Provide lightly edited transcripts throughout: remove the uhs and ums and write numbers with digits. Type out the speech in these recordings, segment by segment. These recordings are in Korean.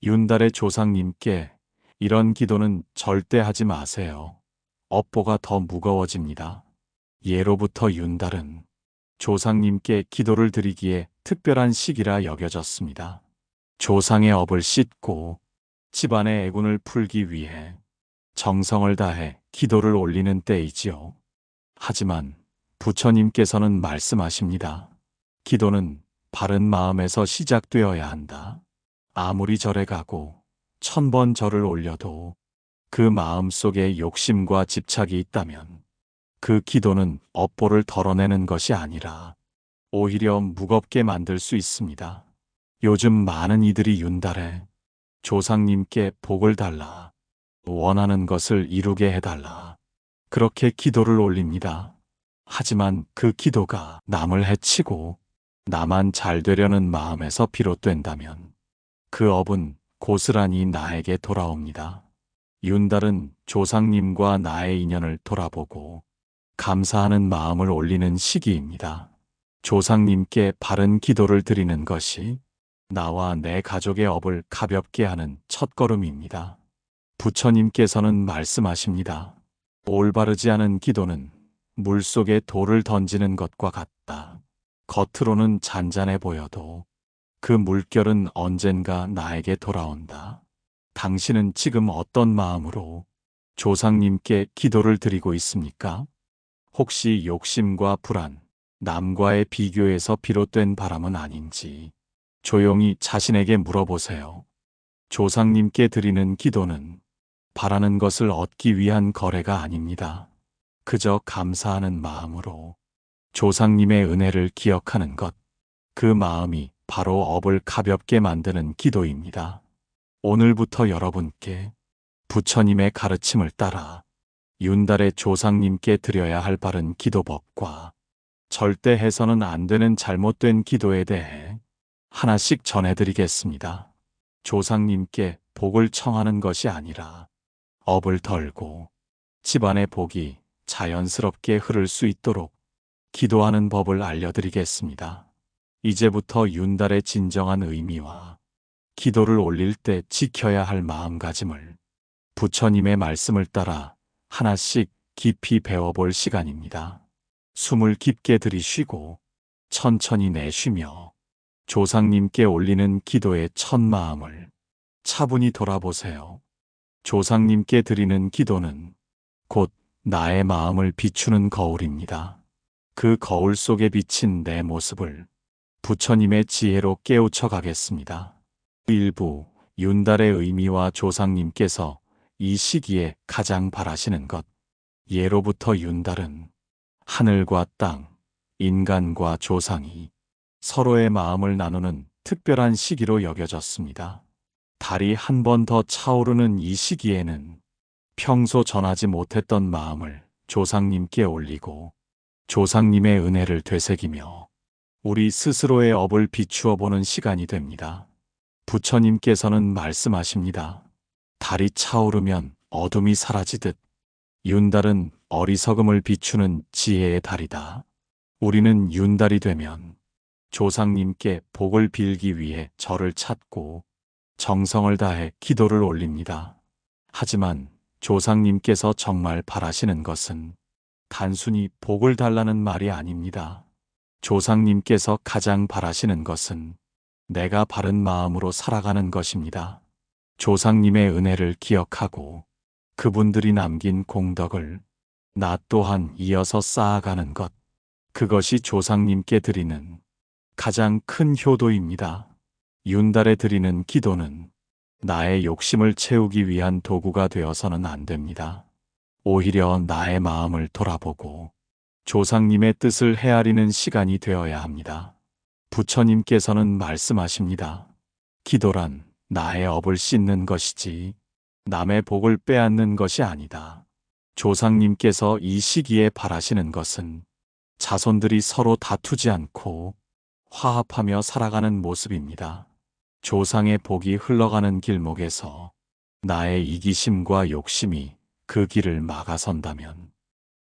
윤달의 조상님께 이런 기도는 절대 하지 마세요. 업보가 더 무거워집니다. 예로부터 윤달은 조상님께 기도를 드리기에 특별한 시기라 여겨졌습니다. 조상의 업을 씻고 집안의 애군을 풀기 위해 정성을 다해 기도를 올리는 때이지요. 하지만 부처님께서는 말씀하십니다. 기도는 바른 마음에서 시작되어야 한다. 아무리 절에 가고 1000번 절을 올려도 그 마음 속에 욕심과 집착이 있다면 그 기도는 업보를 덜어내는 것이 아니라 오히려 무겁게 만들 수 있습니다. 요즘 많은 이들이 윤달에 조상님께 복을 달라, 원하는 것을 이루게 해달라, 그렇게 기도를 올립니다. 하지만 그 기도가 남을 해치고 나만 잘 되려는 마음에서 비롯된다면 그 업은 고스란히 나에게 돌아옵니다. 윤달은 조상님과 나의 인연을 돌아보고 감사하는 마음을 올리는 시기입니다. 조상님께 바른 기도를 드리는 것이 나와 내 가족의 업을 가볍게 하는 첫걸음입니다. 부처님께서는 말씀하십니다. 올바르지 않은 기도는 물속에 돌을 던지는 것과 같다. 겉으로는 잔잔해 보여도 그 물결은 언젠가 나에게 돌아온다. 당신은 지금 어떤 마음으로 조상님께 기도를 드리고 있습니까? 혹시 욕심과 불안, 남과의 비교에서 비롯된 바람은 아닌지 조용히 자신에게 물어보세요. 조상님께 드리는 기도는 바라는 것을 얻기 위한 거래가 아닙니다. 그저 감사하는 마음으로 조상님의 은혜를 기억하는 것, 그 마음이 바로 업을 가볍게 만드는 기도입니다. 오늘부터 여러분께 부처님의 가르침을 따라 윤달의 조상님께 드려야 할 바른 기도법과 절대 해서는 안 되는 잘못된 기도에 대해 하나씩 전해드리겠습니다. 조상님께 복을 청하는 것이 아니라 업을 덜고 집안의 복이 자연스럽게 흐를 수 있도록 기도하는 법을 알려드리겠습니다. 이제부터 윤달의 진정한 의미와 기도를 올릴 때 지켜야 할 마음가짐을 부처님의 말씀을 따라 하나씩 깊이 배워볼 시간입니다. 숨을 깊게 들이쉬고 천천히 내쉬며 조상님께 올리는 기도의 첫 마음을 차분히 돌아보세요. 조상님께 드리는 기도는 곧 나의 마음을 비추는 거울입니다. 그 거울 속에 비친 내 모습을 부처님의 지혜로 깨우쳐 가겠습니다. 일부 윤달의 의미와 조상님께서 이 시기에 가장 바라시는 것. 예로부터 윤달은 하늘과 땅, 인간과 조상이 서로의 마음을 나누는 특별한 시기로 여겨졌습니다. 달이 한 번 더 차오르는 이 시기에는 평소 전하지 못했던 마음을 조상님께 올리고 조상님의 은혜를 되새기며 우리 스스로의 업을 비추어 보는 시간이 됩니다. 부처님께서는 말씀하십니다. 달이 차오르면 어둠이 사라지듯 윤달은 어리석음을 비추는 지혜의 달이다. 우리는 윤달이 되면 조상님께 복을 빌기 위해 절을 찾고 정성을 다해 기도를 올립니다. 하지만 조상님께서 정말 바라시는 것은 단순히 복을 달라는 말이 아닙니다. 조상님께서 가장 바라시는 것은 내가 바른 마음으로 살아가는 것입니다. 조상님의 은혜를 기억하고 그분들이 남긴 공덕을 나 또한 이어서 쌓아가는 것, 그것이 조상님께 드리는 가장 큰 효도입니다. 윤달에 드리는 기도는 나의 욕심을 채우기 위한 도구가 되어서는 안 됩니다. 오히려 나의 마음을 돌아보고 조상님의 뜻을 헤아리는 시간이 되어야 합니다. 부처님께서는 말씀하십니다. 기도란 나의 업을 씻는 것이지 남의 복을 빼앗는 것이 아니다. 조상님께서 이 시기에 바라시는 것은 자손들이 서로 다투지 않고 화합하며 살아가는 모습입니다. 조상의 복이 흘러가는 길목에서 나의 이기심과 욕심이 그 길을 막아선다면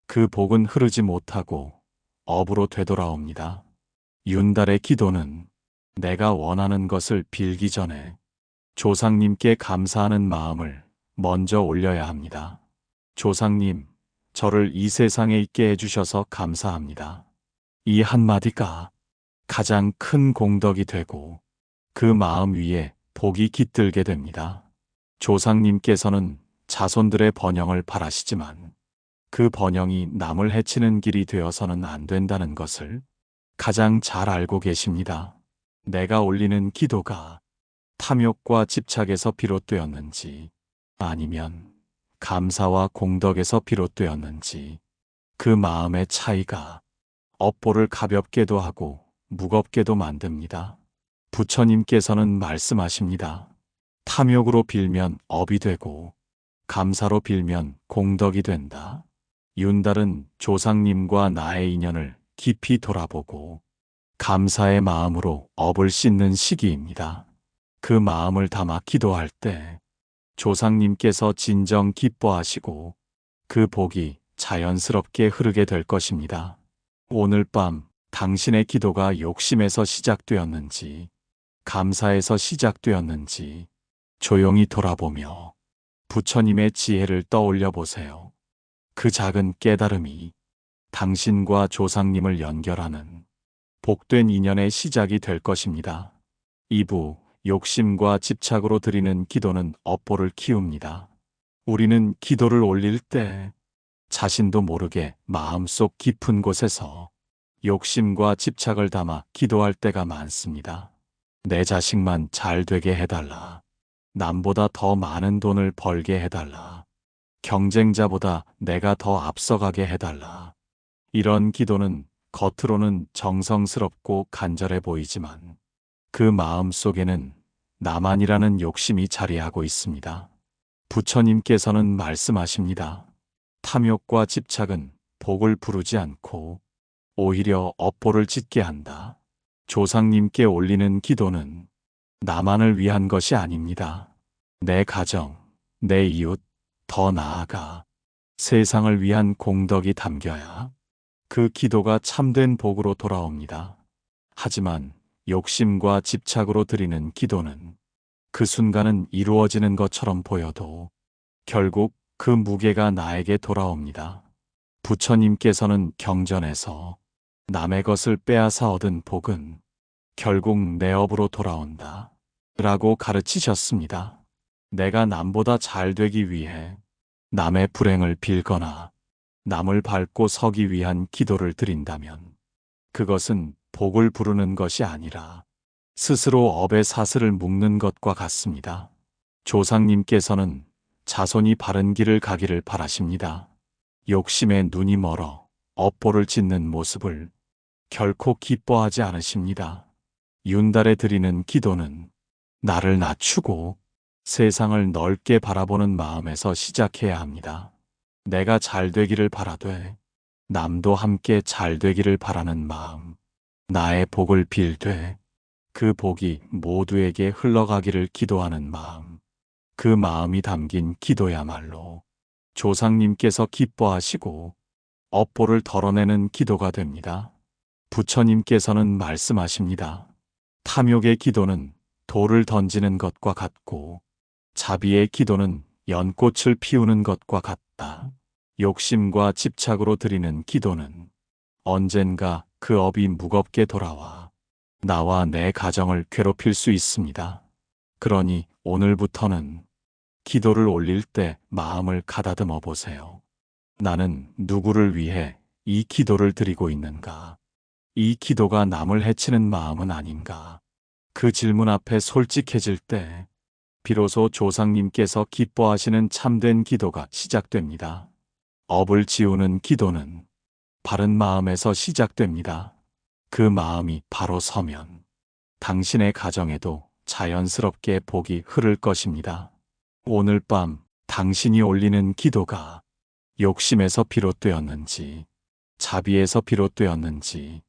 그 복은 흐르지 못하고 업으로 되돌아옵니다. 윤달의 기도는 내가 원하는 것을 빌기 전에 조상님께 감사하는 마음을 먼저 올려야 합니다. 조상님, 저를 이 세상에 있게 해주셔서 감사합니다. 이 한마디가 가장 큰 공덕이 되고 그 마음 위에 복이 깃들게 됩니다. 조상님께서는 자손들의 번영을 바라시지만 그 번영이 남을 해치는 길이 되어서는 안 된다는 것을 가장 잘 알고 계십니다. 내가 올리는 기도가 탐욕과 집착에서 비롯되었는지 아니면 감사와 공덕에서 비롯되었는지 그 마음의 차이가 업보를 가볍게도 하고 무겁게도 만듭니다. 부처님께서는 말씀하십니다. 탐욕으로 빌면 업이 되고 감사로 빌면 공덕이 된다. 윤달은 조상님과 나의 인연을 깊이 돌아보고 감사의 마음으로 업을 씻는 시기입니다. 그 마음을 담아 기도할 때 조상님께서 진정 기뻐하시고 그 복이 자연스럽게 흐르게 될 것입니다. 오늘 밤 당신의 기도가 욕심에서 시작되었는지 감사에서 시작되었는지 조용히 돌아보며 부처님의 지혜를 떠올려 보세요. 그 작은 깨달음이 당신과 조상님을 연결하는 복된 인연의 시작이 될 것입니다. 2부 욕심과 집착으로 드리는 기도는 업보를 키웁니다. 우리는 기도를 올릴 때 자신도 모르게 마음속 깊은 곳에서 욕심과 집착을 담아 기도할 때가 많습니다. 내 자식만 잘 되게 해달라. 남보다 더 많은 돈을 벌게 해달라. 경쟁자보다 내가 더 앞서가게 해달라. 이런 기도는 겉으로는 정성스럽고 간절해 보이지만 그 마음 속에는 나만이라는 욕심이 자리하고 있습니다. 부처님께서는 말씀하십니다. 탐욕과 집착은 복을 부르지 않고 오히려 업보를 짓게 한다. 조상님께 올리는 기도는 나만을 위한 것이 아닙니다. 내 가정, 내 이웃, 더 나아가 세상을 위한 공덕이 담겨야 그 기도가 참된 복으로 돌아옵니다. 하지만 욕심과 집착으로 드리는 기도는 그 순간은 이루어지는 것처럼 보여도 결국 그 무게가 나에게 돌아옵니다. 부처님께서는 경전에서 남의 것을 빼앗아 얻은 복은 결국 내 업으로 돌아온다 라고 가르치셨습니다. 내가 남보다 잘 되기 위해 남의 불행을 빌거나 남을 밟고 서기 위한 기도를 드린다면 그것은 복을 부르는 것이 아니라 스스로 업의 사슬을 묶는 것과 같습니다. 조상님께서는 자손이 바른 길을 가기를 바라십니다. 욕심에 눈이 멀어 업보를 짓는 모습을 결코 기뻐하지 않으십니다. 윤달에 드리는 기도는 나를 낮추고 세상을 넓게 바라보는 마음에서 시작해야 합니다. 내가 잘 되기를 바라되 남도 함께 잘 되기를 바라는 마음, 나의 복을 빌되 그 복이 모두에게 흘러가기를 기도하는 마음, 그 마음이 담긴 기도야말로 조상님께서 기뻐하시고 업보를 덜어내는 기도가 됩니다. 부처님께서는 말씀하십니다. 탐욕의 기도는 돌을 던지는 것과 같고 자비의 기도는 연꽃을 피우는 것과 같다. 욕심과 집착으로 드리는 기도는 언젠가 그 업이 무겁게 돌아와 나와 내 가정을 괴롭힐 수 있습니다. 그러니 오늘부터는 기도를 올릴 때 마음을 가다듬어 보세요. 나는 누구를 위해 이 기도를 드리고 있는가? 이 기도가 남을 해치는 마음은 아닌가? 그 질문 앞에 솔직해질 때 비로소 조상님께서 기뻐하시는 참된 기도가 시작됩니다. 업을 지우는 기도는 바른 마음에서 시작됩니다. 그 마음이 바로 서면 당신의 가정에도 자연스럽게 복이 흐를 것입니다. 오늘 밤 당신이 올리는 기도가 욕심에서 비롯되었는지 자비에서 비롯되었는지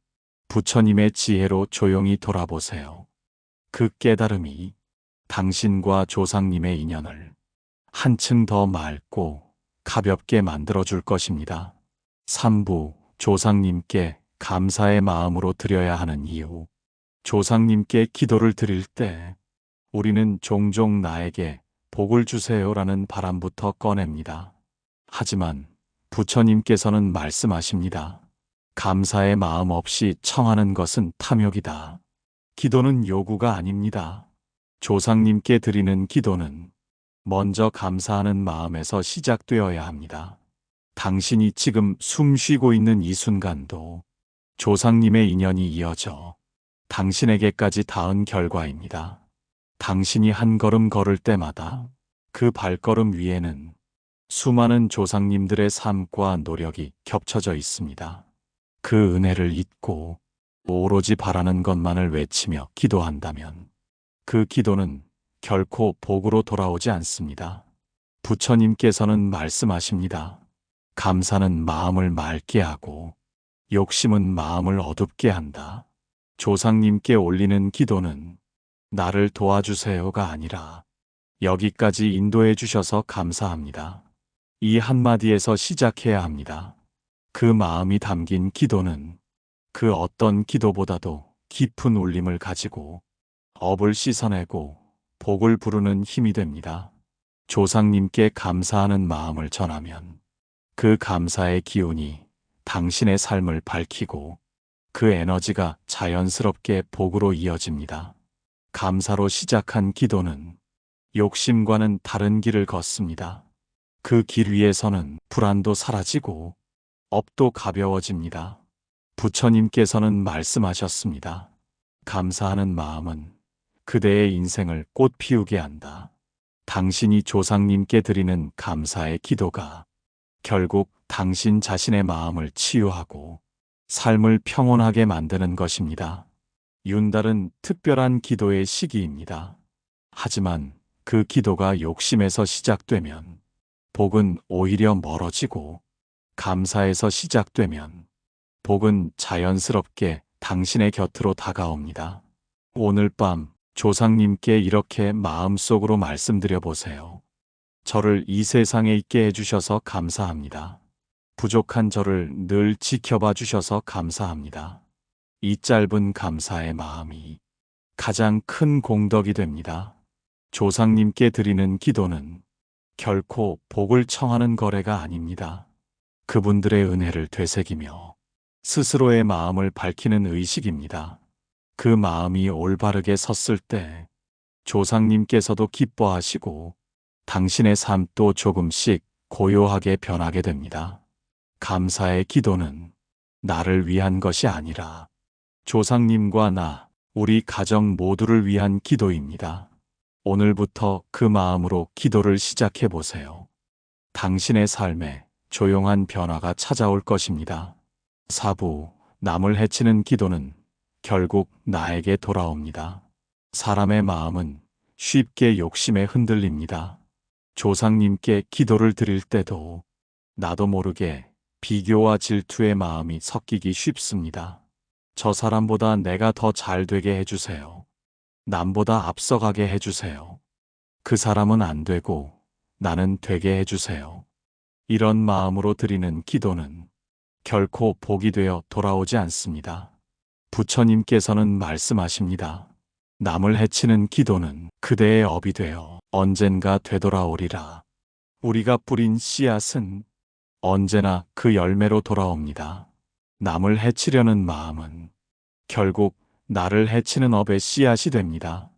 부처님의 지혜로 조용히 돌아보세요. 그 깨달음이 당신과 조상님의 인연을 한층 더 맑고 가볍게 만들어줄 것입니다. 3부 조상님께 감사의 마음으로 드려야 하는 이유. 조상님께 기도를 드릴 때 우리는 종종 나에게 복을 주세요라는 바람부터 꺼냅니다. 하지만 부처님께서는 말씀하십니다. 감사의 마음 없이 청하는 것은 탐욕이다. 기도는 요구가 아닙니다. 조상님께 드리는 기도는 먼저 감사하는 마음에서 시작되어야 합니다. 당신이 지금 숨 쉬고 있는 이 순간도 조상님의 인연이 이어져 당신에게까지 닿은 결과입니다. 당신이 한 걸음 걸을 때마다 그 발걸음 위에는 수많은 조상님들의 삶과 노력이 겹쳐져 있습니다. 그 은혜를 잊고 오로지 바라는 것만을 외치며 기도한다면 그 기도는 결코 복으로 돌아오지 않습니다. 부처님께서는 말씀하십니다. 감사는 마음을 맑게 하고 욕심은 마음을 어둡게 한다. 조상님께 올리는 기도는 나를 도와주세요가 아니라 여기까지 인도해 주셔서 감사합니다. 이 한마디에서 시작해야 합니다. 그 마음이 담긴 기도는 그 어떤 기도보다도 깊은 울림을 가지고 업을 씻어내고 복을 부르는 힘이 됩니다. 조상님께 감사하는 마음을 전하면 그 감사의 기운이 당신의 삶을 밝히고 그 에너지가 자연스럽게 복으로 이어집니다. 감사로 시작한 기도는 욕심과는 다른 길을 걷습니다. 그 길 위에서는 불안도 사라지고 업도 가벼워집니다. 부처님께서는 말씀하셨습니다. 감사하는 마음은 그대의 인생을 꽃 피우게 한다. 당신이 조상님께 드리는 감사의 기도가 결국 당신 자신의 마음을 치유하고 삶을 평온하게 만드는 것입니다. 윤달은 특별한 기도의 시기입니다. 하지만 그 기도가 욕심에서 시작되면 복은 오히려 멀어지고 감사에서 시작되면 복은 자연스럽게 당신의 곁으로 다가옵니다. 오늘 밤 조상님께 이렇게 마음속으로 말씀드려 보세요. 저를 이 세상에 있게 해주셔서 감사합니다. 부족한 저를 늘 지켜봐 주셔서 감사합니다. 이 짧은 감사의 마음이 가장 큰 공덕이 됩니다. 조상님께 드리는 기도는 결코 복을 청하는 거래가 아닙니다. 그분들의 은혜를 되새기며 스스로의 마음을 밝히는 의식입니다. 그 마음이 올바르게 섰을 때 조상님께서도 기뻐하시고 당신의 삶도 조금씩 고요하게 변하게 됩니다. 감사의 기도는 나를 위한 것이 아니라 조상님과 나, 우리 가정 모두를 위한 기도입니다. 오늘부터 그 마음으로 기도를 시작해 보세요. 당신의 삶에 조용한 변화가 찾아올 것입니다. 사부, 남을 해치는 기도는 결국 나에게 돌아옵니다. 사람의 마음은 쉽게 욕심에 흔들립니다. 조상님께 기도를 드릴 때도 나도 모르게 비교와 질투의 마음이 섞이기 쉽습니다. 저 사람보다 내가 더 잘 되게 해주세요. 남보다 앞서가게 해주세요. 그 사람은 안 되고 나는 되게 해주세요. 이런 마음으로 드리는 기도는 결코 복이 되어 돌아오지 않습니다. 부처님께서는 말씀하십니다. 남을 해치는 기도는 그대의 업이 되어 언젠가 되돌아오리라. 우리가 뿌린 씨앗은 언제나 그 열매로 돌아옵니다. 남을 해치려는 마음은 결국 나를 해치는 업의 씨앗이 됩니다.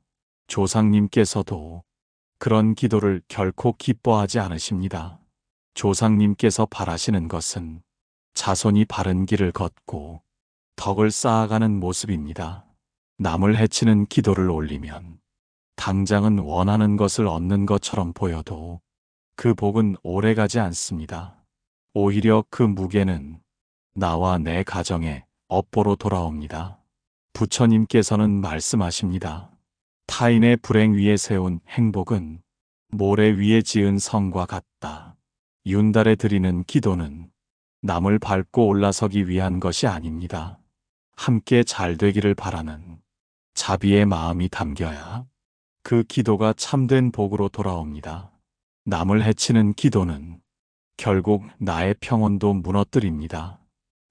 조상님께서도 그런 기도를 결코 기뻐하지 않으십니다. 조상님께서 바라시는 것은 자손이 바른 길을 걷고 덕을 쌓아가는 모습입니다. 남을 해치는 기도를 올리면 당장은 원하는 것을 얻는 것처럼 보여도 그 복은 오래가지 않습니다. 오히려 그 무게는 나와 내 가정에 업보로 돌아옵니다. 부처님께서는 말씀하십니다. 타인의 불행 위에 세운 행복은 모래 위에 지은 성과 같다. 윤달에 드리는 기도는 남을 밟고 올라서기 위한 것이 아닙니다. 함께 잘 되기를 바라는 자비의 마음이 담겨야 그 기도가 참된 복으로 돌아옵니다. 남을 해치는 기도는 결국 나의 평온도 무너뜨립니다.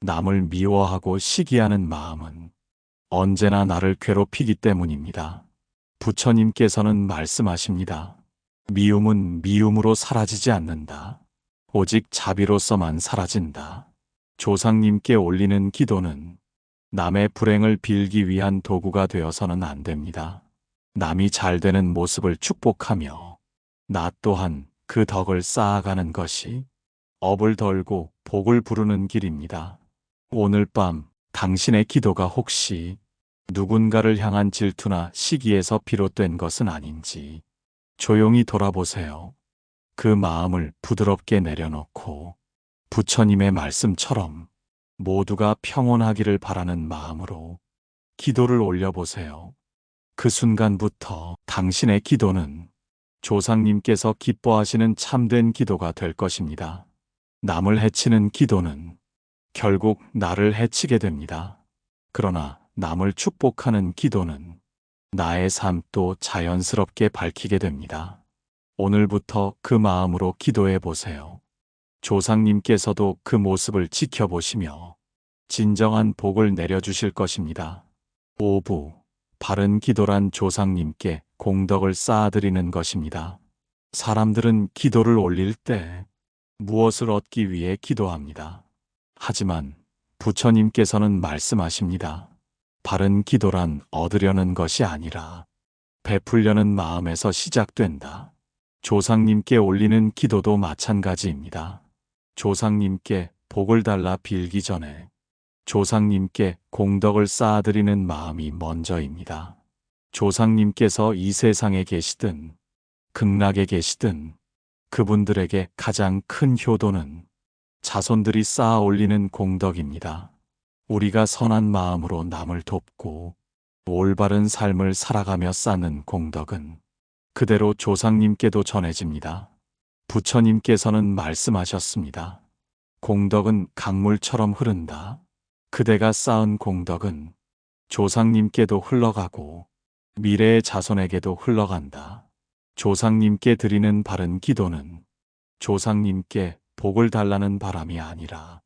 남을 미워하고 시기하는 마음은 언제나 나를 괴롭히기 때문입니다. 부처님께서는 말씀하십니다. 미움은 미움으로 사라지지 않는다. 오직 자비로서만 사라진다. 조상님께 올리는 기도는 남의 불행을 빌기 위한 도구가 되어서는 안 됩니다. 남이 잘 되는 모습을 축복하며 나 또한 그 덕을 쌓아가는 것이 업을 덜고 복을 부르는 길입니다. 오늘 밤 당신의 기도가 혹시 누군가를 향한 질투나 시기에서 비롯된 것은 아닌지 조용히 돌아보세요. 그 마음을 부드럽게 내려놓고 부처님의 말씀처럼 모두가 평온하기를 바라는 마음으로 기도를 올려보세요. 그 순간부터 당신의 기도는 조상님께서 기뻐하시는 참된 기도가 될 것입니다. 남을 해치는 기도는 결국 나를 해치게 됩니다. 그러나 남을 축복하는 기도는 나의 삶도 자연스럽게 밝히게 됩니다. 오늘부터 그 마음으로 기도해 보세요. 조상님께서도 그 모습을 지켜보시며 진정한 복을 내려주실 것입니다. 5부 바른 기도란 조상님께 공덕을 쌓아드리는 것입니다. 사람들은 기도를 올릴 때 무엇을 얻기 위해 기도합니다. 하지만 부처님께서는 말씀하십니다. 바른 기도란 얻으려는 것이 아니라 베풀려는 마음에서 시작된다. 조상님께 올리는 기도도 마찬가지입니다. 조상님께 복을 달라 빌기 전에 조상님께 공덕을 쌓아드리는 마음이 먼저입니다. 조상님께서 이 세상에 계시든 극락에 계시든 그분들에게 가장 큰 효도는 자손들이 쌓아 올리는 공덕입니다. 우리가 선한 마음으로 남을 돕고 올바른 삶을 살아가며 쌓는 공덕은 그대로 조상님께도 전해집니다. 부처님께서는 말씀하셨습니다. 공덕은 강물처럼 흐른다. 그대가 쌓은 공덕은 조상님께도 흘러가고 미래의 자손에게도 흘러간다. 조상님께 드리는 바른 기도는 조상님께 복을 달라는 바람이 아니라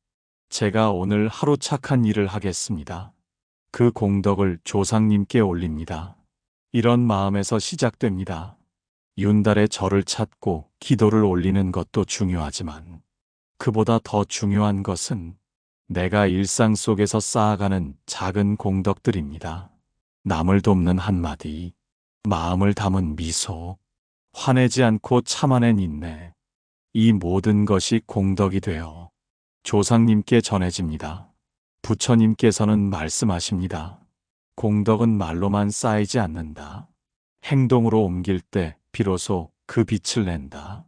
제가 오늘 하루 착한 일을 하겠습니다. 그 공덕을 조상님께 올립니다. 이런 마음에서 시작됩니다. 윤달의 절을 찾고 기도를 올리는 것도 중요하지만 그보다 더 중요한 것은 내가 일상 속에서 쌓아가는 작은 공덕들입니다. 남을 돕는 한마디, 마음을 담은 미소, 화내지 않고 참아낸 인내, 이 모든 것이 공덕이 되어 조상님께 전해집니다. 부처님께서는 말씀하십니다. 공덕은 말로만 쌓이지 않는다. 행동으로 옮길 때 비로소 그 빛을 낸다.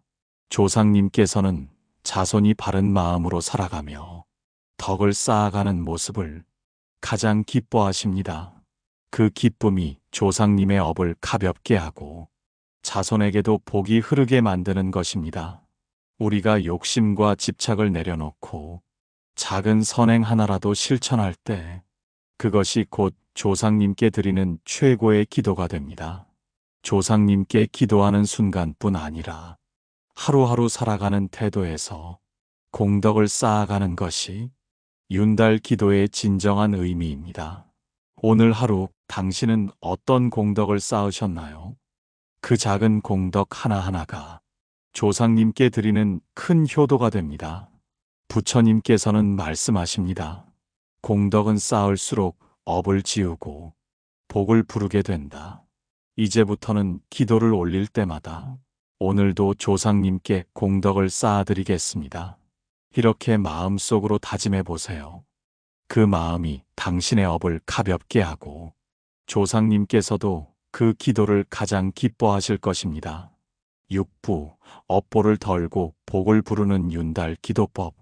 조상님께서는 자손이 바른 마음으로 살아가며 덕을 쌓아가는 모습을 가장 기뻐하십니다. 그 기쁨이 조상님의 업을 가볍게 하고 자손에게도 복이 흐르게 만드는 것입니다. 우리가 욕심과 집착을 내려놓고 작은 선행 하나라도 실천할 때 그것이 곧 조상님께 드리는 최고의 기도가 됩니다. 조상님께 기도하는 순간뿐 아니라 하루하루 살아가는 태도에서 공덕을 쌓아가는 것이 윤달 기도의 진정한 의미입니다. 오늘 하루 당신은 어떤 공덕을 쌓으셨나요? 그 작은 공덕 하나하나가 조상님께 드리는 큰 효도가 됩니다. 부처님께서는 말씀하십니다. 공덕은 쌓을수록 업을 지우고 복을 부르게 된다. 이제부터는 기도를 올릴 때마다 오늘도 조상님께 공덕을 쌓아드리겠습니다. 이렇게 마음속으로 다짐해 보세요. 그 마음이 당신의 업을 가볍게 하고 조상님께서도 그 기도를 가장 기뻐하실 것입니다. 6부 업보를 덜고 복을 부르는 윤달 기도법.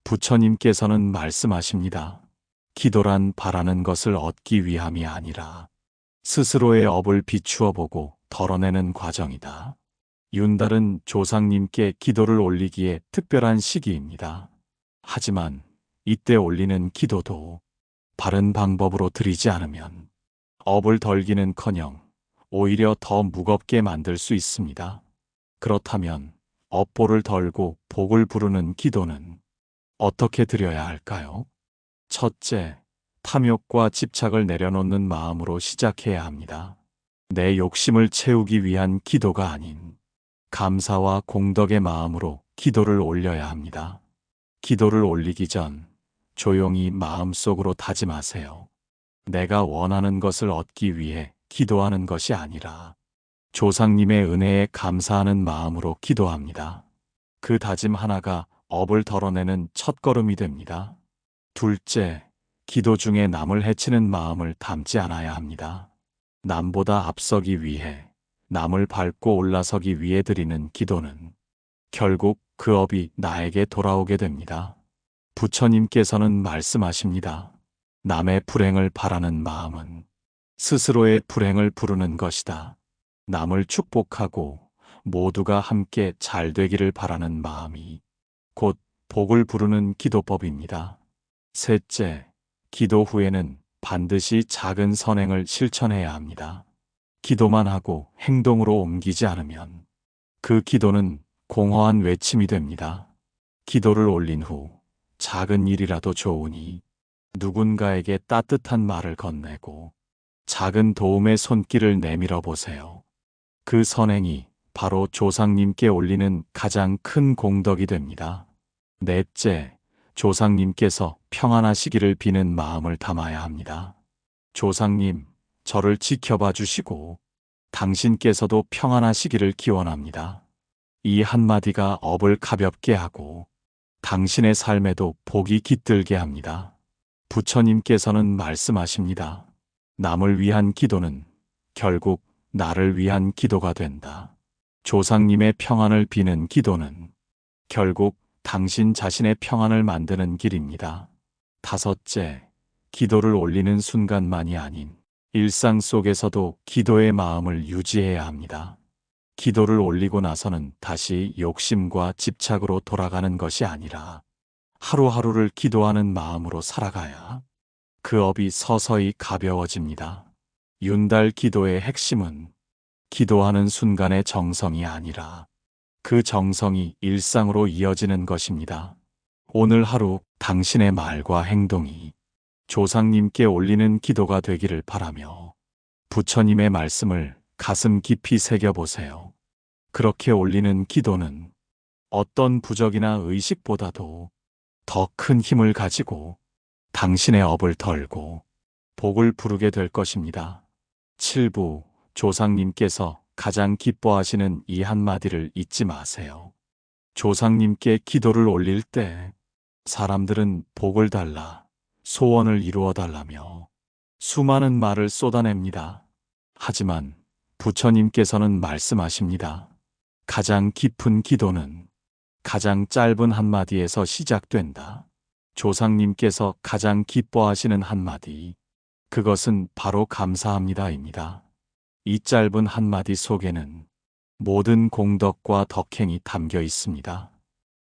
부처님께서는 말씀하십니다. 기도란 바라는 것을 얻기 위함이 아니라 스스로의 업을 비추어 보고 덜어내는 과정이다. 윤달은 조상님께 기도를 올리기에 특별한 시기입니다. 하지만 이때 올리는 기도도 바른 방법으로 드리지 않으면 업을 덜기는커녕 오히려 더 무겁게 만들 수 있습니다. 그렇다면 업보를 덜고 복을 부르는 기도는 어떻게 드려야 할까요? 첫째, 탐욕과 집착을 내려놓는 마음으로 시작해야 합니다. 내 욕심을 채우기 위한 기도가 아닌 감사와 공덕의 마음으로 기도를 올려야 합니다. 기도를 올리기 전 조용히 마음속으로 다짐하세요. 내가 원하는 것을 얻기 위해 기도하는 것이 아니라 조상님의 은혜에 감사하는 마음으로 기도합니다. 그 다짐 하나가 업을 덜어내는 첫걸음이 됩니다. 둘째, 기도 중에 남을 해치는 마음을 담지 않아야 합니다. 남보다 앞서기 위해, 남을 밟고 올라서기 위해 드리는 기도는 결국 그 업이 나에게 돌아오게 됩니다. 부처님께서는 말씀하십니다. 남의 불행을 바라는 마음은 스스로의 불행을 부르는 것이다. 남을 축복하고 모두가 함께 잘 되기를 바라는 마음이 곧 복을 부르는 기도법입니다. 셋째, 기도 후에는 반드시 작은 선행을 실천해야 합니다. 기도만 하고 행동으로 옮기지 않으면 그 기도는 공허한 외침이 됩니다. 기도를 올린 후 작은 일이라도 좋으니 누군가에게 따뜻한 말을 건네고 작은 도움의 손길을 내밀어 보세요. 그 선행이 바로 조상님께 올리는 가장 큰 공덕이 됩니다. 넷째, 조상님께서 평안하시기를 비는 마음을 담아야 합니다. 조상님, 저를 지켜봐 주시고 당신께서도 평안하시기를 기원합니다. 이 한마디가 업을 가볍게 하고 당신의 삶에도 복이 깃들게 합니다. 부처님께서는 말씀하십니다. 남을 위한 기도는 결국 나를 위한 기도가 된다. 조상님의 평안을 비는 기도는 결국 당신 자신의 평안을 만드는 길입니다. 다섯째, 기도를 올리는 순간만이 아닌 일상 속에서도 기도의 마음을 유지해야 합니다. 기도를 올리고 나서는 다시 욕심과 집착으로 돌아가는 것이 아니라 하루하루를 기도하는 마음으로 살아가야 그 업이 서서히 가벼워집니다. 윤달 기도의 핵심은 기도하는 순간의 정성이 아니라 그 정성이 일상으로 이어지는 것입니다. 오늘 하루 당신의 말과 행동이 조상님께 올리는 기도가 되기를 바라며 부처님의 말씀을 가슴 깊이 새겨보세요. 그렇게 올리는 기도는 어떤 부적이나 의식보다도 더 큰 힘을 가지고 당신의 업을 덜고 복을 부르게 될 것입니다. 7부, 조상님께서 가장 기뻐하시는 이 한마디를 잊지 마세요. 조상님께 기도를 올릴 때 사람들은 복을 달라, 소원을 이루어 달라며 수많은 말을 쏟아냅니다. 하지만 부처님께서는 말씀하십니다. 가장 깊은 기도는 가장 짧은 한마디에서 시작된다. 조상님께서 가장 기뻐하시는 한마디, 그것은 바로 감사합니다입니다. 이 짧은 한마디 속에는 모든 공덕과 덕행이 담겨 있습니다.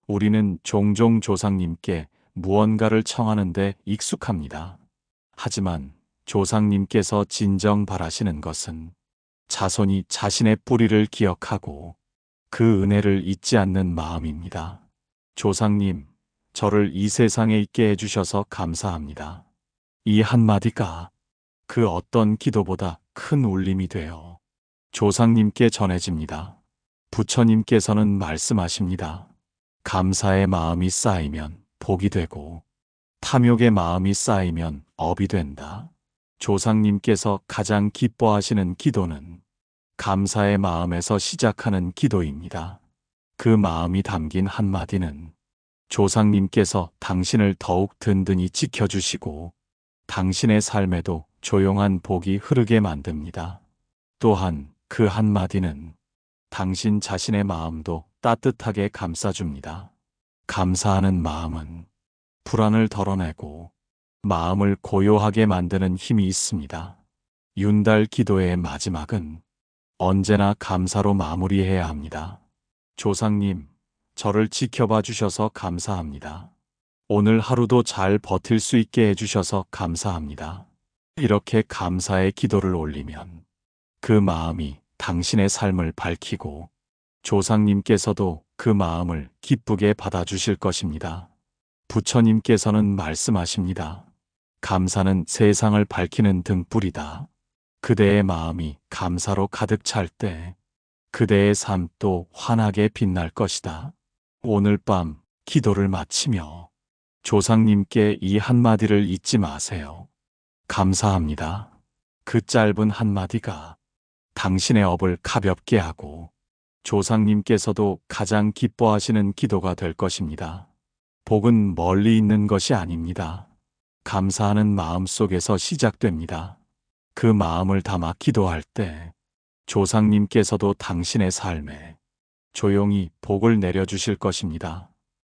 우리는 종종 조상님께 무언가를 청하는데 익숙합니다. 하지만 조상님께서 진정 바라시는 것은 자손이 자신의 뿌리를 기억하고 그 은혜를 잊지 않는 마음입니다. 조상님, 저를 이 세상에 있게 해주셔서 감사합니다. 이 한마디가 그 어떤 기도보다 큰 울림이 되어 조상님께 전해집니다. 부처님께서는 말씀하십니다. 감사의 마음이 쌓이면 복이 되고 탐욕의 마음이 쌓이면 업이 된다. 조상님께서 가장 기뻐하시는 기도는 감사의 마음에서 시작하는 기도입니다. 그 마음이 담긴 한마디는 조상님께서 당신을 더욱 든든히 지켜주시고 당신의 삶에도 조용한 복이 흐르게 만듭니다. 또한 그 한마디는 당신 자신의 마음도 따뜻하게 감싸줍니다. 감사하는 마음은 불안을 덜어내고 마음을 고요하게 만드는 힘이 있습니다. 윤달 기도의 마지막은 언제나 감사로 마무리해야 합니다. 조상님, 저를 지켜봐 주셔서 감사합니다. 오늘 하루도 잘 버틸 수 있게 해주셔서 감사합니다. 이렇게 감사의 기도를 올리면 그 마음이 당신의 삶을 밝히고 조상님께서도 그 마음을 기쁘게 받아주실 것입니다. 부처님께서는 말씀하십니다. 감사는 세상을 밝히는 등불이다. 그대의 마음이 감사로 가득 찰 때 그대의 삶도 환하게 빛날 것이다. 오늘 밤 기도를 마치며 조상님께 이 한마디를 잊지 마세요. 감사합니다. 그 짧은 한마디가 당신의 업을 가볍게 하고 조상님께서도 가장 기뻐하시는 기도가 될 것입니다. 복은 멀리 있는 것이 아닙니다. 감사하는 마음 속에서 시작됩니다. 그 마음을 담아 기도할 때 조상님께서도 당신의 삶에 조용히 복을 내려주실 것입니다.